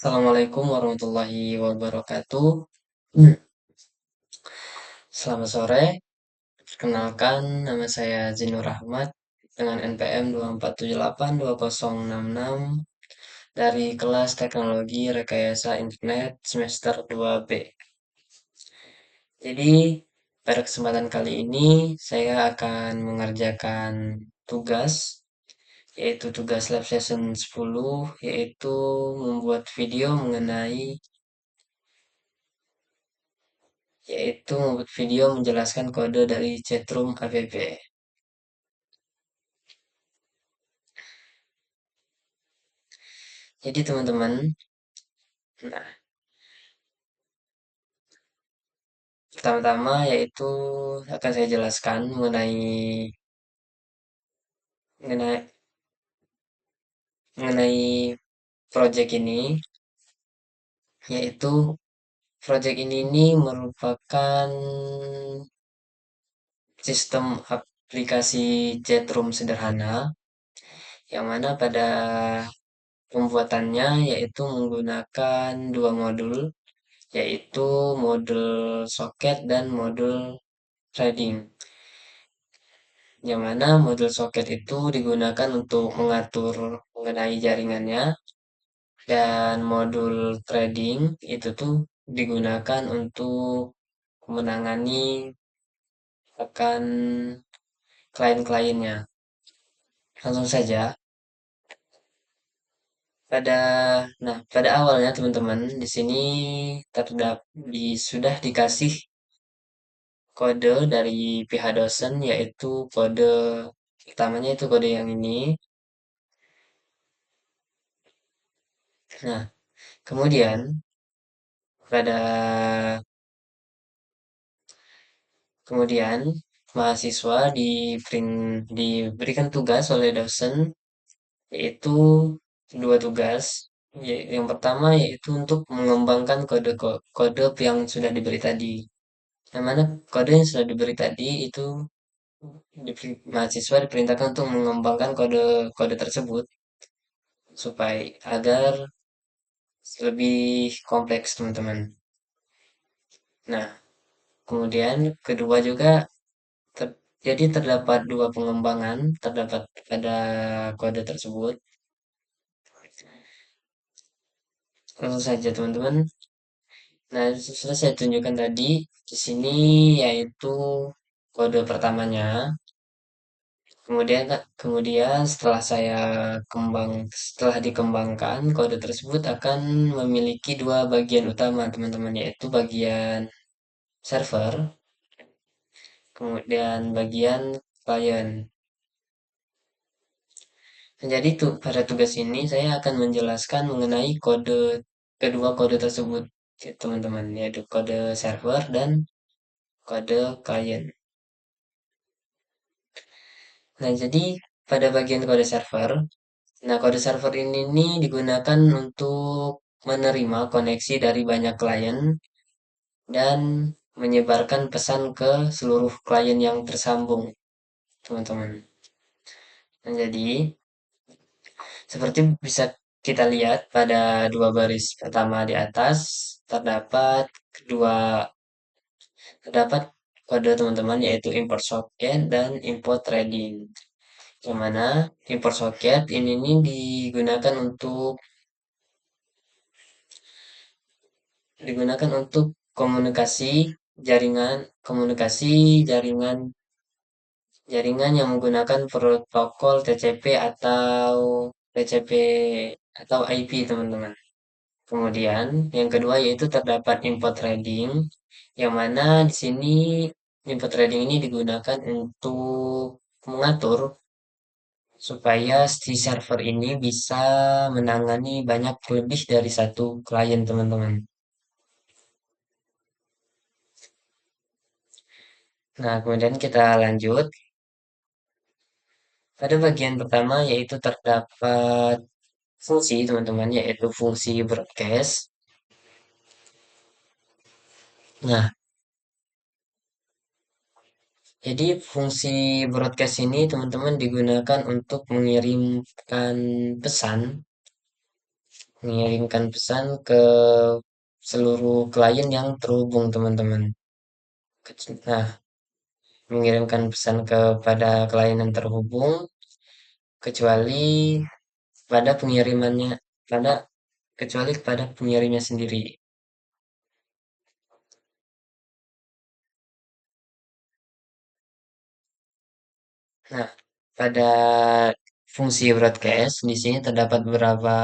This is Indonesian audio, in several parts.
Assalamualaikum warahmatullahi wabarakatuh. Hmm. Selamat sore. Perkenalkan, nama saya Zinur Ahmad dengan NPM 247820066 dari kelas Teknologi Rekayasa Internet semester 2B. Jadi, pada kesempatan kali ini saya akan mengerjakan tugas, yaitu tugas lab session 10, yaitu membuat video menjelaskan kode dari chatroom app. Jadi teman-teman, nah pertama-tama yaitu akan saya jelaskan mengenai mengenai project ini, yaitu project ini merupakan sistem aplikasi chatroom sederhana yang mana pada pembuatannya yaitu menggunakan dua modul, yaitu modul soket dan modul threading. Yang mana modul soket itu digunakan untuk mengatur mengenai jaringannya, dan modul threading itu tuh digunakan untuk menangani akan klien-kliennya. Langsung saja, pada pada awalnya teman-teman di sini sudah dikasih kode dari pihak dosen, yaitu kode pertamanya itu kode yang ini. Nah, kemudian pada kemudian mahasiswa diberikan tugas oleh dosen, yaitu dua tugas. Yang pertama yaitu untuk mengembangkan kode yang sudah diberi tadi. Yang mana kode yang sudah diberi tadi itu mahasiswa diperintahkan untuk mengembangkan kode tersebut supaya agar lebih kompleks, teman-teman. Nah, kemudian kedua juga jadi terdapat dua pengembangan terdapat pada kode tersebut. Langsung saja, teman-teman. Nah, sudah saya tunjukkan tadi di sini, yaitu kode pertamanya. Kemudian setelah dikembangkan, kode tersebut akan memiliki dua bagian utama, teman-teman, yaitu bagian server, kemudian bagian klien. Jadi pada tugas ini saya akan menjelaskan mengenai kedua kode tersebut, ya, teman-teman, yaitu kode server dan kode klien. Nah, jadi pada bagian kode server, nah kode server ini nih digunakan untuk menerima koneksi dari banyak klien dan menyebarkan pesan ke seluruh klien yang tersambung, teman-teman. Nah, jadi seperti bisa kita lihat pada dua baris pertama di atas terdapat kedua terdapat kode, teman-teman, yaitu import socket dan import threading. Yang mana import socket ini nih digunakan untuk komunikasi jaringan jaringan yang menggunakan protokol TCP atau TCP atau IP, teman-teman. Kemudian yang kedua yaitu terdapat import threading, yang mana di sini import threading ini digunakan untuk mengatur supaya si server ini bisa menangani lebih dari satu klien, teman-teman. Nah, kemudian kita lanjut pada bagian pertama, yaitu terdapat fungsi, teman-teman, yaitu fungsi broadcast. Nah, jadi fungsi broadcast ini, teman-teman, digunakan untuk mengirimkan pesan mengirimkan pesan ke seluruh klien yang terhubung, teman-teman. Nah, mengirimkan pesan kepada klien yang terhubung, kecuali pada pengirimannya, pada kecuali kepada pengirimnya sendiri. Nah, pada fungsi broadcast di sini terdapat beberapa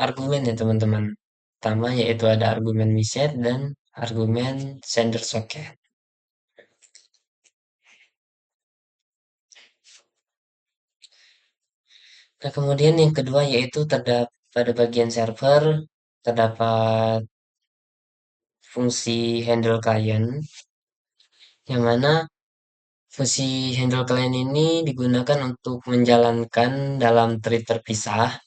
argumen ya teman-teman. Pertama yaitu ada argumen message dan argumen sender socket. Nah, kemudian yang kedua yaitu terdapat pada bagian server terdapat fungsi handle client yang mana fungsi handle client ini digunakan untuk menjalankan dalam thread terpisah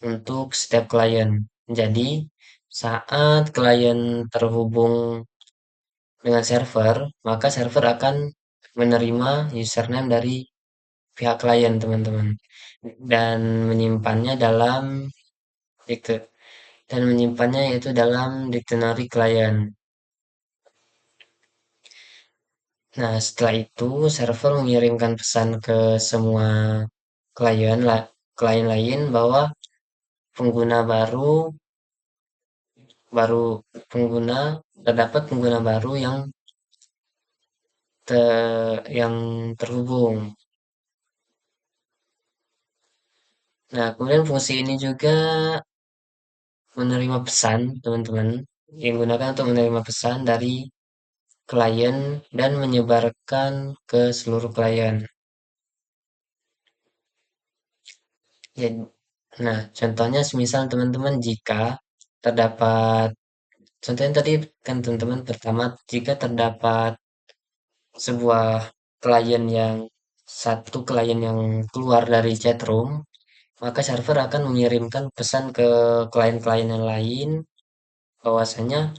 untuk setiap klien. Jadi, saat klien terhubung dengan server, maka server akan menerima username dari pihak klien, teman-teman, dan menyimpannya dalam dikte- dan menyimpannya yaitu dalam dictionary klien. Nah, setelah itu server mengirimkan pesan ke semua klien lain bahwa pengguna baru baru pengguna terdapat pengguna baru yang terhubung. Nah, kemudian fungsi ini juga menerima pesan, teman-teman, yang digunakan untuk menerima pesan dari klien dan menyebarkan ke seluruh klien. Jadi, nah, contohnya semisal teman-teman jika terdapat, contohnya tadi kan teman-teman pertama, jika terdapat sebuah klien yang satu klien yang keluar dari chatroom, maka server akan mengirimkan pesan ke klien-klien yang lain bahwasanya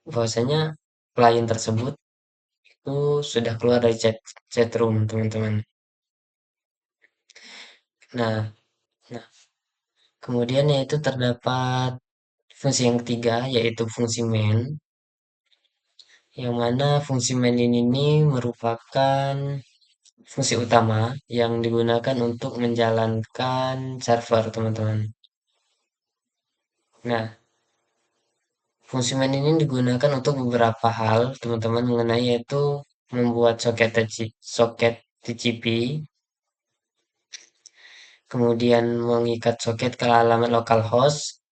bahwasanya klien tersebut itu sudah keluar dari chatroom, teman-teman. Nah, nah, kemudian yaitu terdapat fungsi yang ketiga yaitu fungsi main, yang mana fungsi main ini merupakan fungsi utama yang digunakan untuk menjalankan server, teman-teman. Nah, fungsi main ini digunakan untuk beberapa hal, teman-teman, mengenai yaitu membuat soket TCP, kemudian mengikat soket ke alamat localhost,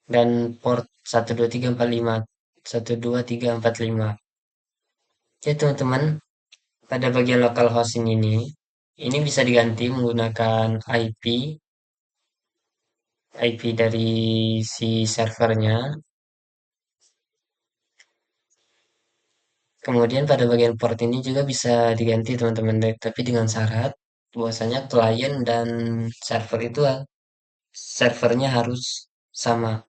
dan port 12345. 12345. Jadi, teman-teman, pada bagian localhost ini bisa diganti menggunakan IP dari si servernya. Kemudian pada bagian port ini juga bisa diganti teman-teman, tapi dengan syarat bahwasanya klien dan server itu servernya harus sama.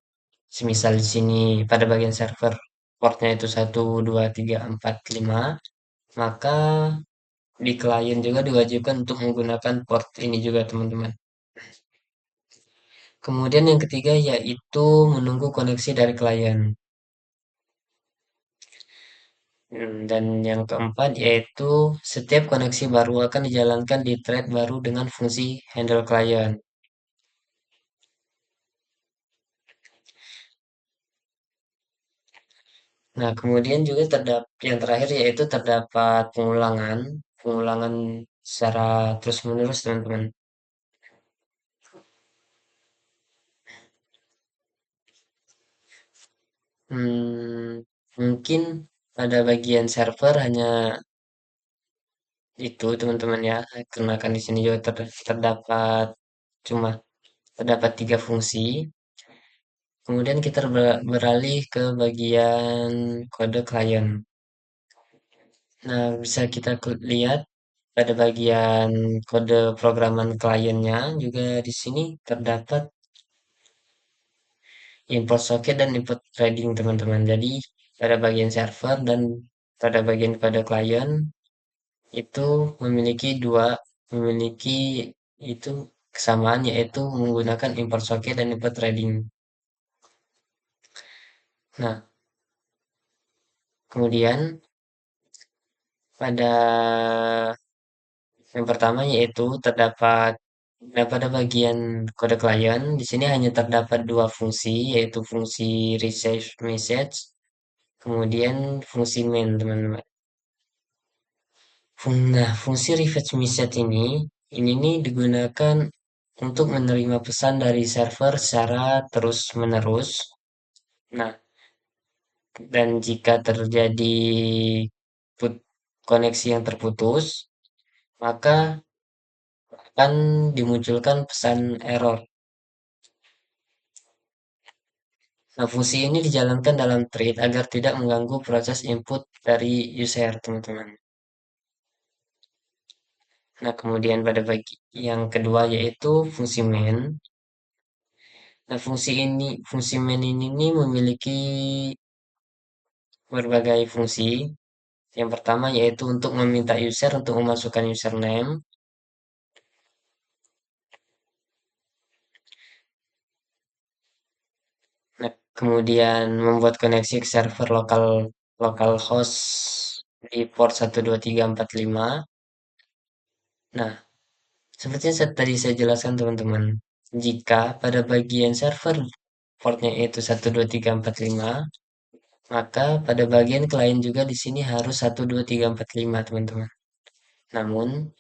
Semisal di sini pada bagian server portnya itu 12345, maka di klien juga diwajibkan untuk menggunakan port ini juga teman-teman. Kemudian yang ketiga yaitu menunggu koneksi dari klien. Dan yang keempat yaitu setiap koneksi baru akan dijalankan di thread baru dengan fungsi handle client. Nah, kemudian juga yang terakhir yaitu terdapat pengulangan secara terus-menerus, teman-teman. Mungkin pada bagian server hanya itu, teman-teman ya, karena kan di sini juga cuma terdapat tiga fungsi. Kemudian kita beralih ke bagian kode klien. Nah, bisa kita lihat pada bagian kode programan kliennya juga di sini terdapat import socket dan import threading, teman-teman. Jadi pada bagian server dan pada bagian kode klien itu memiliki itu kesamaan yaitu menggunakan import socket dan import threading. Nah, kemudian pada yang pertama yaitu terdapat nah, pada bagian kode klien di sini hanya terdapat dua fungsi yaitu fungsi receive message kemudian fungsi main teman-teman. Nah, fungsi refresh message ini nih digunakan untuk menerima pesan dari server secara terus-menerus. Nah, dan jika terjadi koneksi yang terputus, maka akan dimunculkan pesan error. Nah, fungsi ini dijalankan dalam thread agar tidak mengganggu proses input dari user, teman-teman. Nah, kemudian pada bagi yang kedua yaitu fungsi main. Nah, fungsi main ini nih memiliki berbagai fungsi. Yang pertama yaitu untuk meminta user untuk memasukkan username. Nah, kemudian membuat koneksi ke server lokal localhost di port 12345. Nah, seperti yang tadi saya jelaskan teman-teman, jika pada bagian server portnya itu 12345, maka pada bagian klien juga di sini harus 12345 teman-teman. Namun,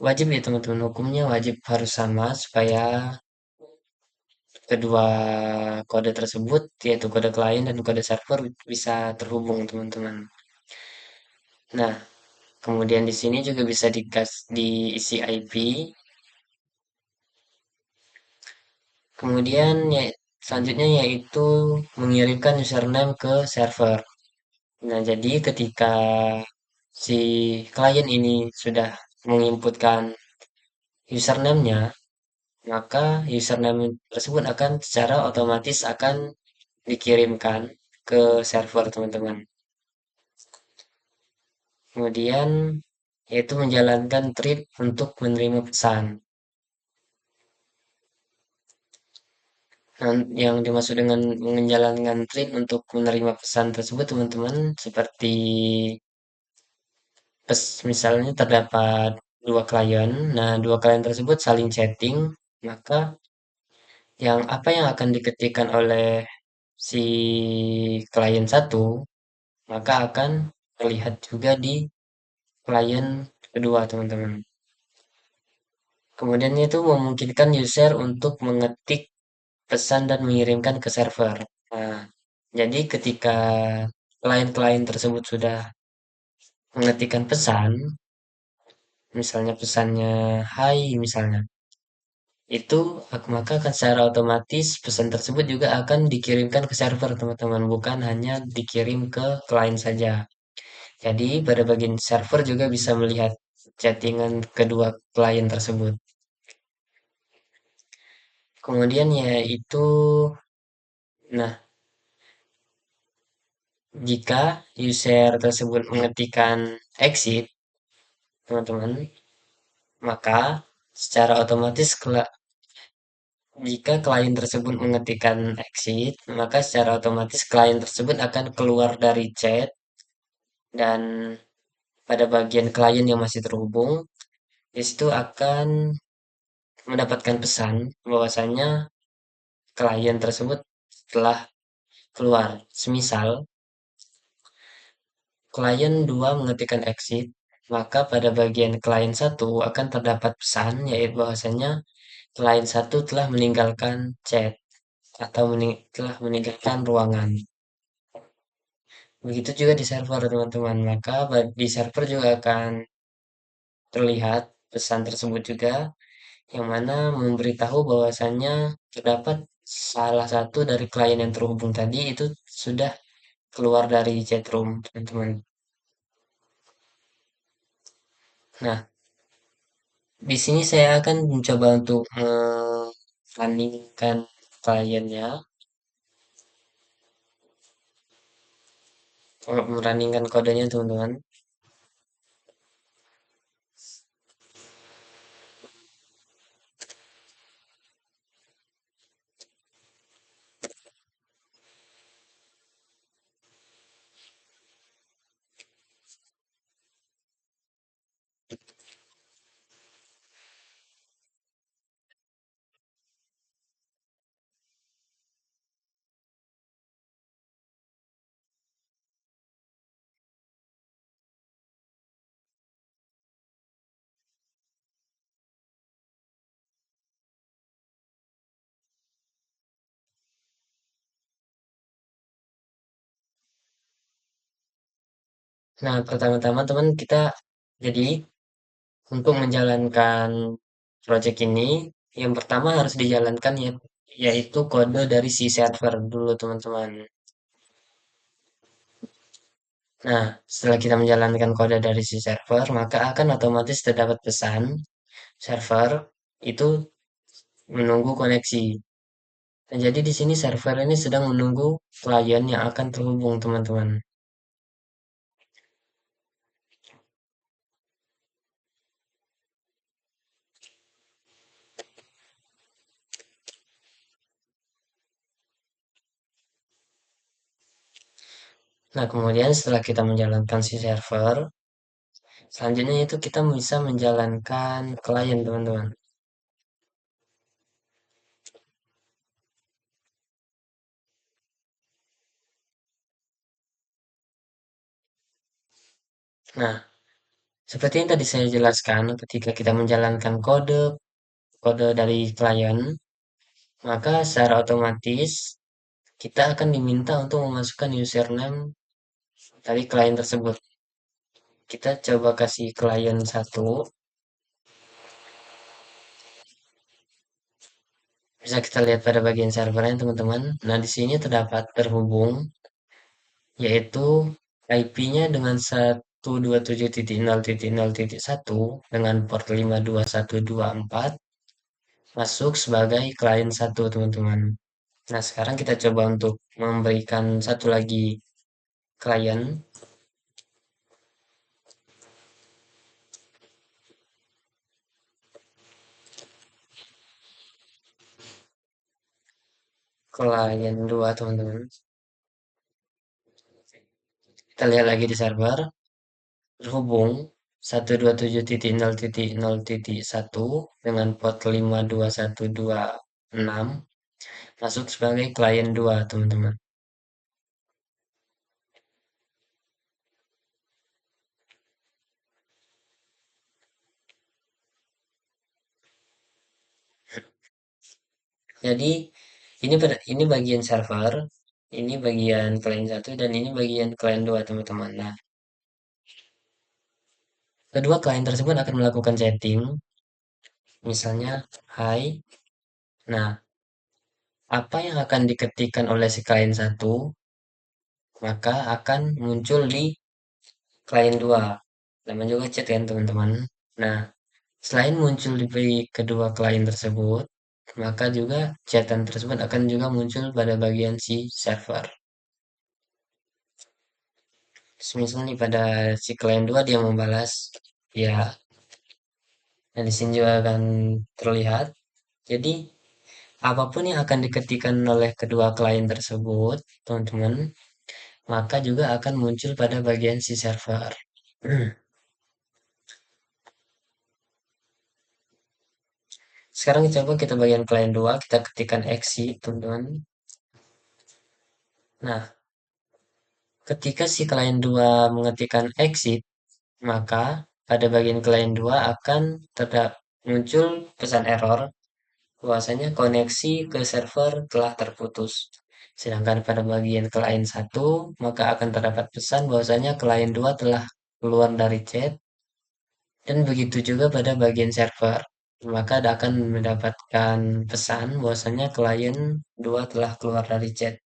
wajib ya teman-teman, hukumnya wajib harus sama supaya kedua kode tersebut, yaitu kode klien dan kode server bisa terhubung teman-teman. Nah, kemudian di sini juga bisa diisi IP. Kemudian ya, selanjutnya yaitu mengirimkan username ke server. Nah, jadi ketika si klien ini sudah menginputkan username-nya, maka username tersebut akan secara otomatis akan dikirimkan ke server, teman-teman. Kemudian yaitu menjalankan thread untuk menerima pesan. Nah, yang dimaksud dengan menjalankan thread untuk menerima pesan tersebut, teman-teman, seperti misalnya terdapat dua klien. Nah, dua klien tersebut saling chatting, maka apa yang akan diketikkan oleh si klien satu, maka akan terlihat juga di klien kedua, teman-teman. Kemudian itu memungkinkan user untuk mengetik pesan dan mengirimkan ke server. Nah, jadi ketika klien-klien tersebut sudah mengetikkan pesan, misalnya pesannya "Hai" misalnya, itu maka akan secara otomatis pesan tersebut juga akan dikirimkan ke server, teman-teman, bukan hanya dikirim ke klien saja. Jadi pada bagian server juga bisa melihat chattingan kedua klien tersebut. Kemudian yaitu, nah, jika user tersebut mengetikkan exit, teman-teman, maka secara otomatis jika klien tersebut mengetikkan exit, maka secara otomatis klien tersebut akan keluar dari chat dan pada bagian klien yang masih terhubung, di situ akan mendapatkan pesan bahwasanya klien tersebut telah keluar. Semisal klien 2 mengetikkan exit, maka pada bagian klien satu akan terdapat pesan yaitu bahwasanya klien satu telah meninggalkan chat atau telah meninggalkan ruangan. Begitu juga di server, teman-teman. Maka di server juga akan terlihat pesan tersebut juga, yang mana memberitahu bahwasannya terdapat salah satu dari klien yang terhubung tadi itu sudah keluar dari chatroom, teman-teman. Nah, di sini saya akan mencoba untuk running-kan kliennya, running-kan kodenya, teman-teman. Nah, pertama-tama teman kita jadi untuk menjalankan project ini, yang pertama harus dijalankan yaitu kode dari si server dulu teman-teman. Nah, setelah kita menjalankan kode dari si server, maka akan otomatis terdapat pesan server itu menunggu koneksi. Nah, jadi di sini server ini sedang menunggu klien yang akan terhubung, teman-teman. Nah, kemudian setelah kita menjalankan si server, selanjutnya itu kita bisa menjalankan klien, teman-teman. Nah, seperti yang tadi saya jelaskan, ketika kita menjalankan kode dari klien, maka secara otomatis kita akan diminta untuk memasukkan username dari klien tersebut. Kita coba kasih klien satu, bisa kita lihat pada bagian servernya teman-teman. Nah, di sini terdapat terhubung, yaitu IP-nya dengan 127.0.0.1 dengan port 52124 masuk sebagai klien satu teman-teman. Nah, sekarang kita coba untuk memberikan satu lagi klien, klien 2 teman-teman. Kita lihat lagi di server, terhubung 127.0.0.1 dengan port 52126 masuk sebagai klien 2 teman-teman. Jadi ini bagian server, ini bagian klien satu dan ini bagian klien 2 teman-teman. Nah, kedua klien tersebut akan melakukan chatting, misalnya hai. Nah, apa yang akan diketikkan oleh si klien satu maka akan muncul di klien 2. Namanya juga chat kan teman-teman. Nah, selain muncul di kedua klien tersebut, maka juga chatan tersebut akan juga muncul pada bagian si server. Misalnya nih pada si klien 2 dia membalas ya, dan di sini juga akan terlihat. Jadi apapun yang akan diketikkan oleh kedua klien tersebut, teman-teman, maka juga akan muncul pada bagian si server. Sekarang coba kita bagian klien 2 kita ketikkan exit, teman-teman. Nah, ketika si klien 2 mengetikkan exit, maka pada bagian klien 2 akan muncul pesan error bahwasanya koneksi ke server telah terputus. Sedangkan pada bagian klien satu maka akan terdapat pesan bahwasanya klien 2 telah keluar dari chat dan begitu juga pada bagian server. Maka akan mendapatkan pesan bahwasanya klien 2 telah keluar dari chat.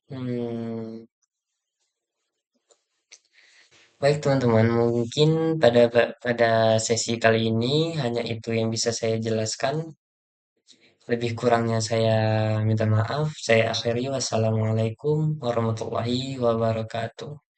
Hmm, baik teman-teman, mungkin pada sesi kali ini hanya itu yang bisa saya jelaskan. Lebih kurangnya saya minta maaf. Saya akhiri. Wassalamualaikum warahmatullahi wabarakatuh.